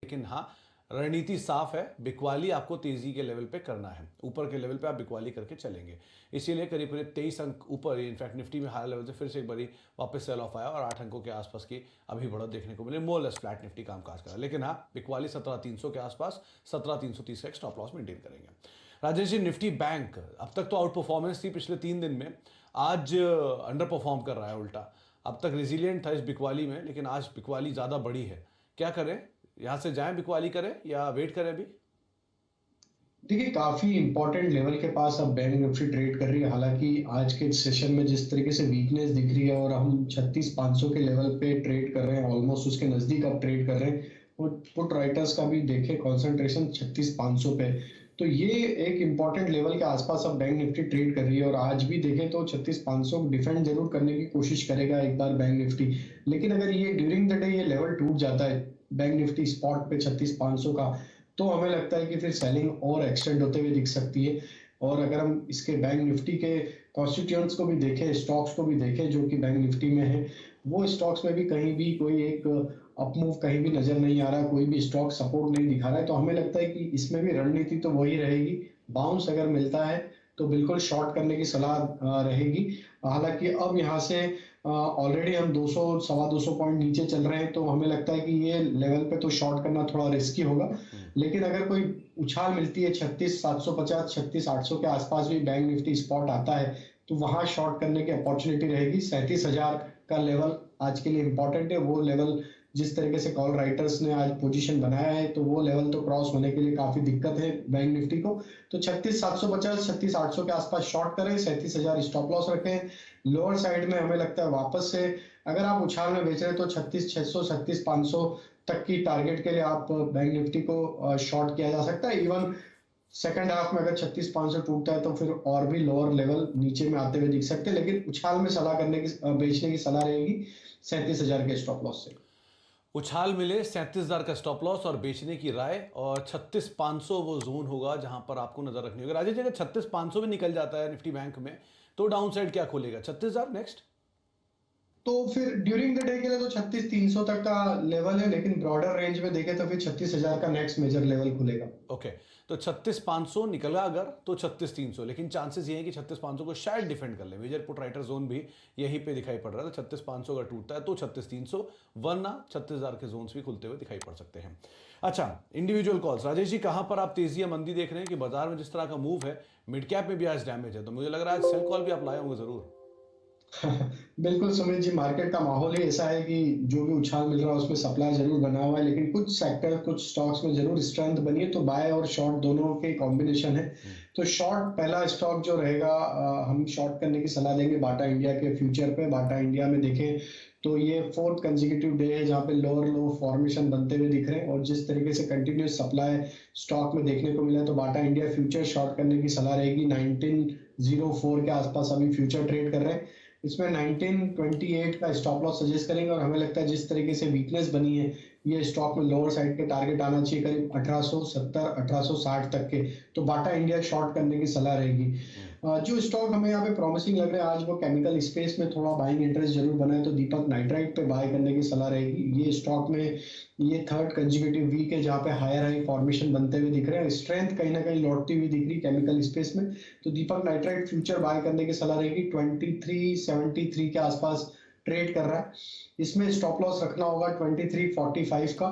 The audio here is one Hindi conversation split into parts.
लेकिन हाँ, रणनीति साफ है, बिकवाली आपको तेजी के लेवल पे करना है, ऊपर के लेवल पे आप बिकवाली करके चलेंगे। इसीलिए करीब करीब 23 अंक ऊपर, इनफैक्ट निफ्टी में हायर लेवल से फिर से एक बारी वापस सेल ऑफ आया और 8 अंकों के आसपास की अभी बढ़त देखने को मिले। मोर लेस फ्लैट निफ्टी कामकाज करा, लेकिन हाँ, बिकवाली 17,300 के आसपास, 17,330 का स्टॉप लॉस मेंटेन करेंगे। राजेश जी, निफ्टी बैंक अब तक तो आउट परफॉर्मेंस थी पिछले 3 दिन में, आज अंडर परफॉर्म कर रहा है उल्टा। अब तक रेजिलियंट था इस बिकवाली में, लेकिन आज बिकवाली ज़्यादा बड़ी है। क्या करें, यहां से जाएं बिकवाली करें या वेट करें अभी? देखिए, काफी इंपॉर्टेंट लेवल के पास अब बैंक निफ्टी ट्रेड कर रही है। हालांकि आज के सेशन में जिस तरीके से वीकनेस दिख रही है और हम 36,500 के लेवल पे ट्रेड कर रहे हैं, ऑलमोस्ट उसके नजदीक अब ट्रेड कर रहे हैं। और पुट राइटर्स का भी देखें कॉन्सेंट्रेशन 36,500 पे, तो ये एक इंपॉर्टेंट लेवल के आसपास अब बैंक निफ्टी ट्रेड कर रही है। और आज भी देखें तो 36,500 डिफेंड जरूर करने की कोशिश करेगा एक बार बैंक निफ्टी। लेकिन अगर ये ड्यूरिंग द डे ये लेवल टूट जाता है बैंक निफ्टी स्पॉट पे 36,500 का, तो हमें लगता है कि फिर सेलिंग और एक्सटेंड होते हुए दिख सकती है। और अगर हम इसके बैंक निफ्टी के कॉन्स्टिट्यूएंट्स को भी देखें, स्टॉक्स को भी देखें जो कि बैंक निफ्टी में है, वो स्टॉक्स में भी कहीं भी कोई एक अपमूव कहीं भी नजर नहीं आ रहा, कोई भी स्टॉक सपोर्ट नहीं दिखा रहा है। तो हमें लगता है कि इसमें भी रणनीति तो वही रहेगी, बाउंस अगर मिलता है तो बिल्कुल शॉर्ट करने की सलाह रहेगी। हालांकि अब यहाँ से ऑलरेडी हम 200 सवा 200 पॉइंट नीचे चल रहे हैं, तो हमें लगता है कि ये लेवल पे तो शॉर्ट करना थोड़ा रिस्की होगा। लेकिन अगर कोई उछाल मिलती है 36,750 36,800 के आसपास भी बैंक निफ्टी स्पॉट आता है, तो वहां शॉर्ट करने की अपॉर्चुनिटी रहेगी। 37,000 का लेवल आज के लिए इंपॉर्टेंट है। वो लेवल जिस तरीके से कॉल राइटर्स ने आज पोजीशन बनाया है, तो वो लेवल तो क्रॉस होने के लिए काफी दिक्कत है बैंक निफ्टी को। तो 36,750 36,800 के आसपास शॉर्ट करें, 37,000 स्टॉप लॉस रखें। लोअर साइड में हमें लगता है वापस से अगर आप उछाल में बेच रहे हैं तो 36,600 36,500 तक की टारगेट के लिए आप बैंक निफ्टी को शॉर्ट किया जा सकता है। इवन सेकंड हाफ में अगर 36,500 टूटता है तो फिर और भी लोअर लेवल नीचे में आते हुए दिख सकते हैं। लेकिन उछाल में सलाह करने की बेचने की सलाह रहेगी 37,000 के स्टॉप लॉस से। उछाल मिले 37,000 का स्टॉप लॉस और बेचने की राय, और 36,500 वो जोन होगा जहां पर आपको नजर रखनी होगी। राजेश जी, अगर 36,500 भी निकल जाता है निफ्टी बैंक में, तो डाउन साइड क्या खोलेगा? 36,000 नेक्स्ट? तो फिर ड्यूरिंग द डे के लिए तो 36,300 तक का लेवल है, लेकिन ब्रॉडर रेंज में देखें तो फिर 36,000 का नेक्स्ट मेजर लेवल खुलेगा। ओके, तो 36,500 निकला अगर, तो 36,300, लेकिन चांसेस ये हैं कि 36,500 को शायद डिफेंड कर ले। मेजर पुट राइटर जोन भी यहीं पे दिखाई पड़ रहा है, तो 36,500 अगर टूटता है तो 36,300, वरना 36,000 के जोन्स भी खुलते हुए दिखाई पड़ सकते हैं। अच्छा, इंडिविजुअल कॉल्स। राजेश जी, कहां पर आप तेजी या मंदी देख रहे हैं कि बाजार में जिस तरह का मूव है, मिड कैप में भी आज डैमेज है, तो मुझे लग रहा है आज सेल कॉल भी आप लाए होंगे जरूर। बिल्कुल सुमित जी, मार्केट का माहौल ही ऐसा है कि जो भी उछाल मिल रहा है उसमें सप्लाई जरूर बना हुआ है, लेकिन कुछ सेक्टर कुछ स्टॉक्स में जरूर स्ट्रेंथ बनी है। तो बाय और शॉर्ट दोनों के कॉम्बिनेशन है। तो शॉर्ट पहला स्टॉक जो रहेगा, हम शॉर्ट करने की सलाह देंगे बाटा इंडिया के फ्यूचर पे। बाटा इंडिया में देखें तो ये फोर्थ कंसेक्यूटिव डे है जहाँ पे लोअर लो फॉर्मेशन बनते हुए दिख रहे हैं, और जिस तरीके से कंटिन्यूस सप्लाई स्टॉक में देखने को मिला है, तो बाटा इंडिया फ्यूचर शॉर्ट करने की सलाह रहेगी। 1904 के आसपास अभी फ्यूचर ट्रेड कर रहे हैं। इसमें 1928 का स्टॉप लॉस सजेस्ट करेंगे। और हमें लगता है जिस तरीके से वीकनेस बनी है, ये स्टॉक में लोअर साइड के टारगेट आना चाहिए करीब 1870 1860 तक के। तो बाटा इंडिया शॉर्ट करने की सलाह रहेगी। जो स्टॉक हमें यहाँ पे प्रॉमिसिंग लग रहा है आज, वो केमिकल स्पेस में थोड़ा बाइंग इंटरेस्ट जरूर बना है, तो दीपक नाइट्राइट पे बाय करने की सलाह रहेगी। ये स्टॉक में ये थर्ड कंसेक्यूटिव वीक है जहाँ पे हायर हाई फॉर्मेशन बनते हुए दिख रहे हैं, स्ट्रेंथ कहीं ना कहीं लौटती हुई दिख रही केमिकल स्पेस में। तो दीपक नाइट्राइट फ्यूचर बाय करने की सलाह रहेगी। 2373 के आसपास ट्रेड कर रहा है। इसमें स्टॉप लॉस रखना होगा 2345 का।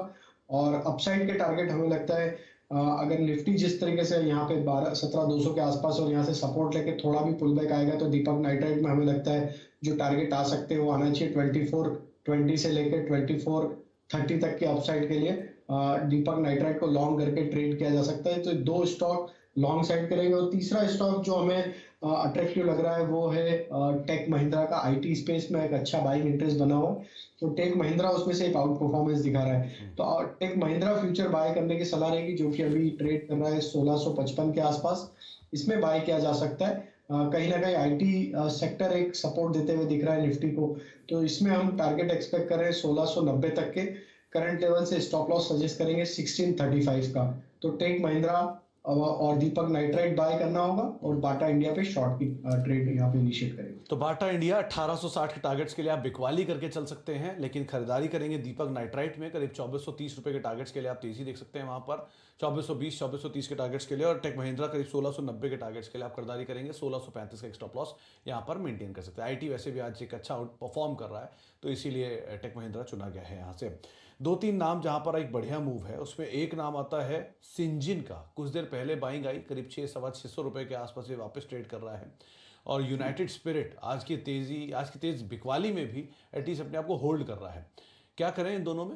और अपसाइड के टारगेट हमें लगता है अगर निफ्टी जिस तरीके से यहाँ पे 17,200 के आसपास और यहाँ से सपोर्ट लेके थोड़ा भी पुल बैक आएगा, तो दीपक नाइट्राइट में हमें लगता है जो टारगेट आ सकते हैं वो आना चाहिए 2420 से लेकर 2430 तक के अपसाइड के लिए। दीपक नाइट्राइट को लॉन्ग करके ट्रेड किया जा सकता है। तो दो स्टॉक लॉन्ग साइड करेंगे। और तीसरा स्टॉक जो हमें अट्रैक्टिव लग रहा है वो है टेक महिंद्रा का। आईटी स्पेस में एक अच्छा बाइंग इंटरेस्ट बना हुआ है, तो टेक महिंद्रा उसमें से एक आउट परफॉर्मेंस दिखा रहा है। तो टेक महिंद्रा फ्यूचर बाय करने की सलाह रहेगी, जो कि अभी ट्रेड कर रहा है 1655 के आसपास। इसमें बाय किया जा सकता है। कहीं ना कहीं आईटी सेक्टर एक सपोर्ट देते हुए दिख रहा है निफ्टी को, तो इसमें हम टारगेट एक्सपेक्ट कर रहे हैं 1690 तक के। करंट लेवल से स्टॉप लॉस सजेस्ट करेंगे 1635 का। तो टेक महिंद्रा और दीपक नाइट्राइट बाय करना होगा और बाटा इंडिया पे शॉर्ट की ट्रेड यहाँ पे इनिशिएट करेंगे। तो बाटा इंडिया 1860 के टारगेट्स के लिए आप बिकवाली करके चल सकते हैं, लेकिन खरीदारी करेंगे दीपक नाइट्राइट में करीब 2430 रुपए के टारगेट्स के लिए आप तेजी देख सकते हैं वहां पर 2420 2430 के टारगेट्स के लिए। और टेक महिंद्रा करीब 1690 के टारगेट्स के लिए आप खरीदारी करेंगे, 1635 का स्टॉप लॉस यहाँ पर मेंटेन कर सकते हैं। आईटी वैसे भी आज एक अच्छा आउट परफॉर्म कर रहा है, तो इसीलिए टेक महिंद्रा चुना गया है यहाँ से। दो तीन नाम जहां पर एक बढ़िया मूव है, उसमें एक नाम आता है सिंजिन का। कुछ देर पहले बाइंग आई, करीब 600-650 रुपए के आसपास ये वापस ट्रेड कर रहा है। और यूनाइटेड स्पिरिट आज की तेज बिकवाली में भी एटलीस्ट अपने आप को होल्ड कर रहा है। क्या करें इन दोनों में?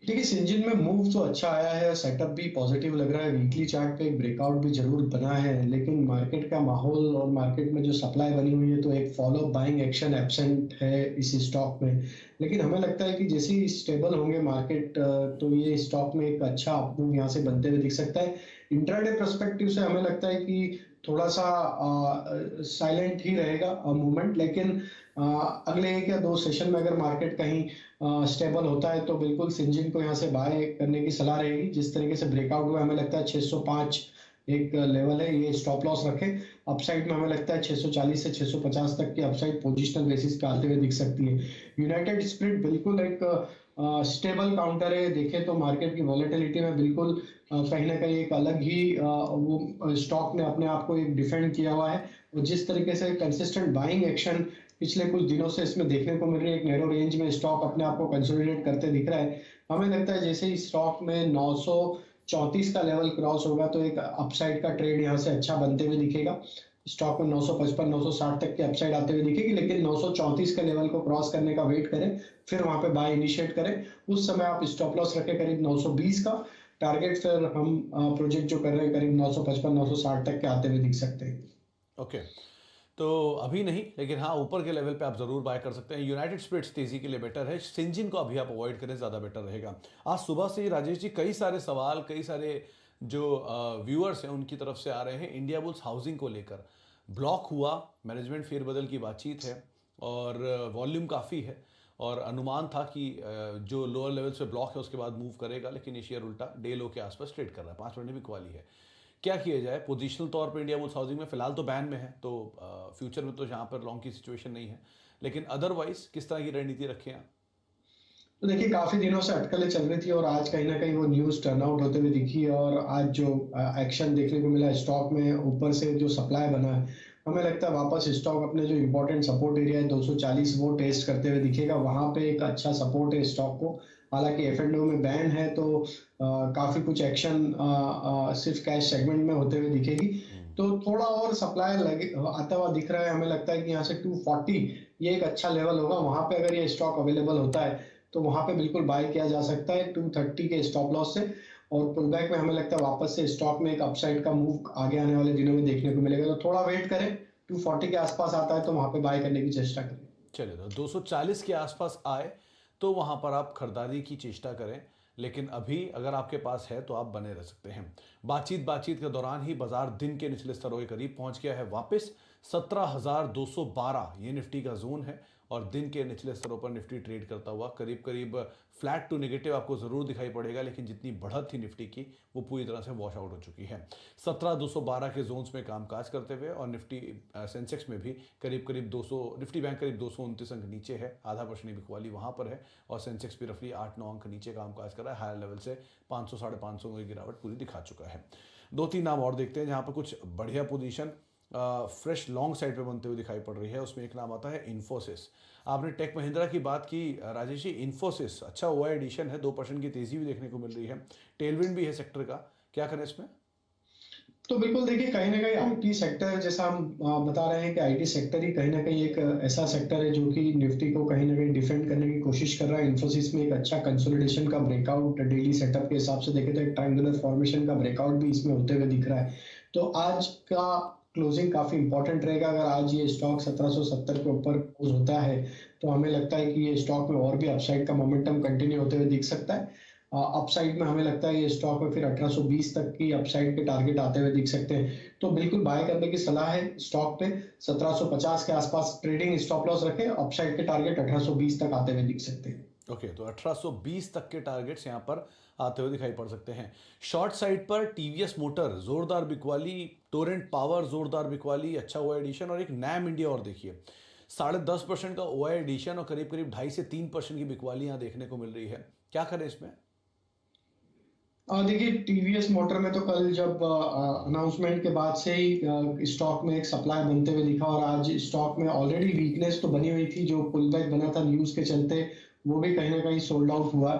देखिए सिंजिन में मूव तो अच्छा आया है, सेटअप भी पॉजिटिव लग रहा है, वीकली चार्ट पे एक ब्रेकआउट भी जरूर बना है, लेकिन मार्केट का माहौल और मार्केट में जो सप्लाई बनी हुई है तो एक फॉलो बाइंग एक्शन एब्सेंट है इस स्टॉक में। लेकिन हमें लगता है कि जैसे ही स्टेबल होंगे मार्केट तो ये स्टॉक में एक अच्छा अपमूव यहाँ से बनते हुए दिख सकता है। इंट्राडे पर्सपेक्टिव से हमें लगता है कि थोड़ा सा साइलेंट ही रहेगा मूवमेंट, लेकिन अगले 1 या 2 सेशन में अगर मार्केट कहीं स्टेबल होता है तो बिल्कुल सिंजिन को यहाँ से बाय करने की सलाह रहेगी। जिस तरीके से ब्रेकआउट हुआ हमें लगता है 605 एक लेवल है, ये स्टॉप लॉस रखें। अपसाइड में हमें लगता है 640 से 650 तक की अपसाइड पोजिशनल बेसिस पे आते हुए दिख सकती है। यूनाइटेड स्पिरिट बिल्कुल एक स्टेबल काउंटर है, देखें तो मार्केट की वॉलेटिलिटी में बिल्कुल कहीं ना कहीं एक अलग ही वो स्टॉक ने अपने आप को एक डिफेंड किया हुआ है। और जिस तरीके से कंसिस्टेंट बाइंग एक्शन पिछले कुछ दिनों से इसमें देखने को मिल रही है, एक नैरो रेंज में स्टॉक अपने आप को कंसोलिडेट करते दिख रहा है। हमें लगता है जैसे ही स्टॉक में 934 का लेवल क्रॉस होगा तो एक अपसाइड का ट्रेड यहाँ से अच्छा बनते हुए दिखेगा। स्टॉक में 955 960 तक की अपसाइड आते हुए दिखेगी, लेकिन 934 के लेवल को क्रॉस करने का वेट करें, फिर वहां पे बाय इनिशिएट करें। उस समय आप स्टॉप लॉस रखें करीब 920 का टारगेट, फिर हम प्रोजेक्ट जो कर रहे हैं करीब 955 960 तक के आते हुए दिख सकते हैं। ओके, तो अभी नहीं, लेकिन हाँ ऊपर के लेवल पे आप जरूर बाय कर सकते हैं। यूनाइटेड स्पिरिट्स तेजी के लिए बेटर है, सिंजिन को अभी आप अवॉइड करें, ज़्यादा बेटर रहेगा। आज सुबह से ही राजेश जी कई सारे सवाल, कई सारे जो व्यूअर्स हैं उनकी तरफ से आ रहे हैं इंडिया बुल्स हाउसिंग को लेकर। ब्लॉक हुआ, मैनेजमेंट फेरबदल की बातचीत है और वॉल्यूम काफ़ी है और अनुमान था कि जो लोअर लेवल से ब्लॉक है उसके बाद मूव करेगा, लेकिन ये शेयर उल्टा डे लो के आसपास ट्रेड कर रहा है। 5 मिनट भी क्वाली है। क्या किया जाए? पोजीशनल तौर पे इंडिया बुल्स हाउसिंग में फिलहाल तो बैन में है, तो फ्यूचर में तो जहाँ पर लॉन्ग की सिचुएशन नहीं है, लेकिन अदरवाइज किस तरह की रणनीति रखें आप? तो देखिए काफी दिनों से अटकलें चल रही थी और आज कहीं ना कहीं वो न्यूज टर्न आउट होते हुए दिखी, और आज जो एक्शन देखने को मिला स्टॉक में, ऊपर से जो सप्लाई बना है, हमें लगता है वापस स्टॉक अपने जो इम्पोर्टेंट सपोर्ट एरिया है 240 वो टेस्ट करते हुए दिखेगा। वहां पे एक अच्छा सपोर्ट है स्टॉक को। हालांकि F&O में बैन है तो काफी कुछ एक्शन सिर्फ कैश सेगमेंट में होते हुए दिखेगी। तो थोड़ा और सप्लाई लगे आता हुआ दिख रहा है। हमें लगता है कि यहाँ से 240 ये एक अच्छा लेवल होगा, वहां पे अगर ये स्टॉक अवेलेबल होता है तो वहां पे बिल्कुल बाय किया जा सकता है 230 के स्टॉप लॉस से। और पुल बैक में हमें लगता है वापस से स्टॉक में एक अपसाइड का मूव आगे आने वाले दिनों में देखने को मिलेगा, तो थोड़ा वेट करें। 240 के आसपास आता है तो वहां पे बाय करने की चेष्टा करें। चलिए, तो 240 के आसपास आए तो वहां पर आप खरीदारी की चेष्टा करें, लेकिन अभी अगर आपके पास है तो आप बने रह सकते हैं। बातचीत के दौरान ही बाजार दिन के निचले स्तरों के करीब पहुंच गया है वापस। 17,212 ये निफ्टी का जोन है और दिन के निचले स्तरों पर निफ्टी ट्रेड करता हुआ करीब करीब फ्लैट टू नेगेटिव आपको जरूर दिखाई पड़ेगा, लेकिन जितनी बढ़त थी निफ्टी की वो पूरी तरह से वॉश आउट हो चुकी है। 17,212 के जोन्स में कामकाज करते हुए और निफ्टी सेंसेक्स में भी करीब करीब 200, निफ्टी बैंक करीब 229 अंक नीचे है, आधा परसेंट बिकवाली वहां पर है, और सेंसेक्स भी रफली 8-9 अंक नीचे कामकाज कर रहा है। हायर लेवल से 500 550 की गिरावट पूरी दिखा चुका है। 2-3 नाम और देखते हैं जहां पर कुछ बढ़िया पोजीशन फ्रेश लॉन्ग साइड पे बनते हुए दिखाई पड़ रही है। उसमें एक नाम आता है इन्फोसिस। आपने टेक महिंद्रा की बात की राजेश जी, इन्फोसिस अच्छा हुआ एडिशन है, 2% की तेजी भी देखने को मिल रही है, टेलविंड भी है सेक्टर का। क्या करें इसमें? तो बिल्कुल देखिए कहीं ना कहीं आईटी सेक्टर, जैसा हम बता रहे हैं कि आईटी सेक्टर ही कहीं ना कहीं एक ऐसा सेक्टर है जो कि निफ्टी को कहीं ना कहीं डिफेंड करने की कोशिश कर रहा है। इन्फोसिस में एक अच्छा कंसोलिडेशन का ब्रेकआउट डेली सेटअप के हिसाब से देखें तो एक ट्रायंगुलर फॉर्मेशन का ब्रेकआउट भी इसमें होते हुए दिख रहा है। तो आज का क्लोजिंग काफी इंपॉर्टेंट रहेगा। अगर आज ये स्टॉक 1770 के ऊपर क्लोज होता है तो हमें लगता है कि ये स्टॉक में और भी अपसाइड का मोमेंटम कंटिन्यू होते हुए दिख सकता है। अपसाइड में हमें लगता है ये स्टॉक में फिर 1820 तक की अपसाइड के टारगेट आते हुए दिख सकते हैं, तो बिल्कुल बाय करने की सलाह है स्टॉक पे। 1750 के आसपास ट्रेडिंग स्टॉप लॉस रखें, अपसाइड के टारगेट 1820 तक आते हुए दिख सकते हैं। ओके, तो 1820 तक के टारगेट्स यहाँ पर आते हुए दिखाई पड़ सकते हैं। शॉर्ट साइड पर टीवीएस मोटर जोरदार बिकवाली, टोरेंट पावर जोरदार बिकवाली, अच्छा ओआई एडिशन और एक नैम इंडिया और देखिए 10.5% का ओआई एडिशन और करीब करीब 2.5 से 3% की बिकवाली यहाँ देखने को मिल रही है। क्या करें इसमें? देखिए टीवीएस मोटर में तो कल जब अनाउंसमेंट के बाद से ही स्टॉक में एक सप्लाई बनते हुए दिखा और आज स्टॉक में ऑलरेडी वीकनेस तो बनी हुई थी, जो पुल बैक बना था न्यूज के चलते वो भी कहीं ना कहीं सोल्ड आउट हुआ।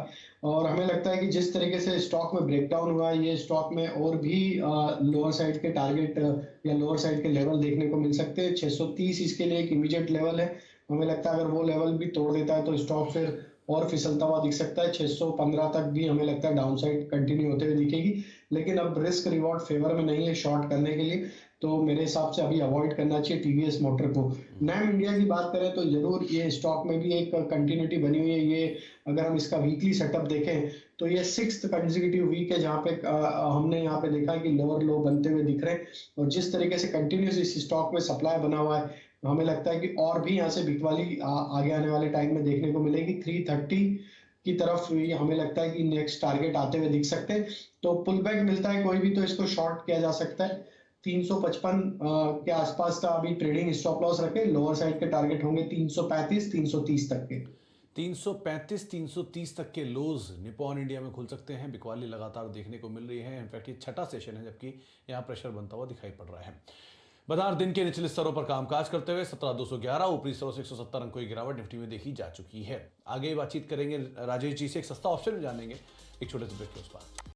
और हमें लगता है कि जिस तरीके से स्टॉक में ब्रेकडाउन हुआ, ये स्टॉक में और भी लोअर साइड के टारगेट या लोअर साइड के लेवल देखने को मिल सकते हैं। 630 इसके लिए एक इमीडिएट लेवल है। हमें लगता है अगर वो लेवल भी तोड़ देता है तो स्टॉक फिर और फिसलता हुआ दिख सकता है। 615 तक भी हमें लगता है डाउन साइड कंटिन्यू होते हुए दिखेगी, लेकिन अब रिस्क रिवॉर्ड फेवर में नहीं है शॉर्ट करने के लिए, तो मेरे हिसाब से अभी अवॉइड करना चाहिए टीवीएस मोटर को। नैम इंडिया की बात करें तो जरूर ये स्टॉक में भी एक कंटिन्यूटी बनी हुई है। ये अगर हम इसका वीकली सेटअप देखें तो ये 6th कंसेक्यूटिव वीक है जहां पे हमने यहाँ पे देखा कि लोअर लो बनते हुए दिख रहे हैं। और जिस तरीके से कंटिन्यूस इस स्टॉक में सप्लाई बना हुआ है, हमें लगता है कि और भी यहाँ से बिकवाली आगे आने वाले टाइम में देखने को मिलेगी। 330 की तरफ ये हमें लगता है कि नेक्स्ट टारगेट आते हुए दिख सकते हैं। तो पुल बैक मिलता है कोई भी तो इसको शॉर्ट किया जा सकता है। 355 के आसपास का अभी ट्रेडिंग स्टॉप लॉस रखें। लोअर साइड के टारगेट होंगे 335 330 तक के। 335 330 तक के लोज निपॉन इंडिया में खुल सकते हैं। बिकवाली लगातार देखने को मिल रही है। इनफैक्ट ये छठा सेशन है जबकि यहाँ प्रेशर बनता हुआ दिखाई पड़ रहा है। बाजार दिन के निचले स्तरों पर कामकाज करते हुए 17,211, ऊपरी स्तरों से 170 अंकों की गिरावट निफ्टी में देखी जा चुकी है। आगे बातचीत करेंगे राजेश जी से, एक सस्ता ऑप्शन जानेंगे एक छोटे से ब्रेक के उस पर।